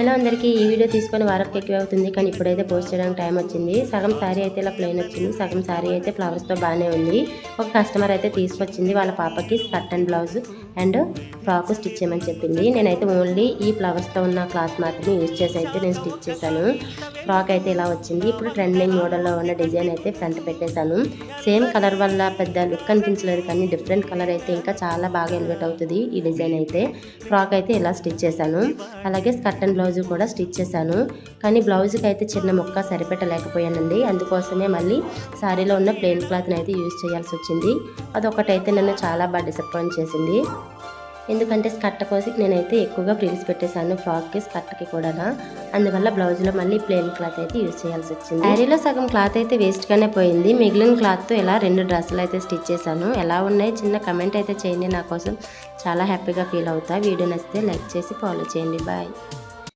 Hello అందరికీ, ఈ video తీసుకొని వారం ఎక్కువ అవుతుంది, కానీ ఇప్పుడైతే పోస్ట్ చేయడానికి టైం వచ్చింది. సగం శారీ అయితే ఇలా ప్లెయిన్ వచ్చింది, సగం శారీ అయితే ఫ్లవర్స్తో బాగానే ఉంది. ఒక కస్టమర్ అయితే తీసుకొచ్చింది వాళ్ళ పాపకి skirt and blouse and frock stitch చేయమని చెప్పింది. నేనైతే ఓన్లీ ఈ ఫ్లవర్స్తో ఉన్న క్లాత్ మాత్రమే యూజ్ చేసి అయితే నేను స్టిచ్ చేశాను. ఫ్రాక్ అయితే ఇలా వచ్చింది. ఇప్పుడు ట్రెండింగ్ మోడల్లో ఉన్న డిజైన్ అయితే ఫ్రంట్ పెట్టేశాను. సేమ్ కలర్ వల్ల పెద్ద లుక్ అనిపించలేదు, కానీ డిఫరెంట్ కలర్ అయితే ఇంకా చాలా బాగా ఎలివేట్ అవుతుంది ఈ డిజైన్ అయితే. ఫ్రాక్ అయితే ఇలా స్టిచ్ చేశాను. అలాగే స్కర్ట్ అండ్ బ్లౌజ్ కూడా స్టిచ్ చేశాను, కానీ బ్లౌజ్కి అయితే చిన్న ముక్క సరిపెట్టలేకపోయానండి. అందుకోసమే మళ్ళీ శారీలో ఉన్న ప్లెయిన్ క్లాత్ని అయితే యూజ్ చేయాల్సి వచ్చింది. అదొకటైతే నన్ను చాలా బాగా డిసప్పాయింట్ చేసింది. ఎందుకంటే స్కర్ట్ కోసం నేనైతే ఎక్కువగా ఫ్రిల్స్ పెట్టేశాను, ఫ్రాక్కి స్కర్ట్కి కూడా. అందువల్ల బ్లౌజ్లో మళ్ళీ ప్లెయిన్ క్లాత్ అయితే యూజ్ చేయాల్సి వచ్చింది. శారీలో సగం క్లాత్ అయితే వేస్ట్గానే పోయింది. మిగిలిన క్లాత్తో ఇలా 2 డ్రెస్సులు అయితే స్టిచ్ చేశాను. ఎలా ఉన్నాయి చిన్న కమెంట్ అయితే చేయండి, నా కోసం చాలా హ్యాపీగా ఫీల్ అవుతా. వీడియో నచ్చితే లైక్ చేసి ఫాలో చేయండి. బాయ్.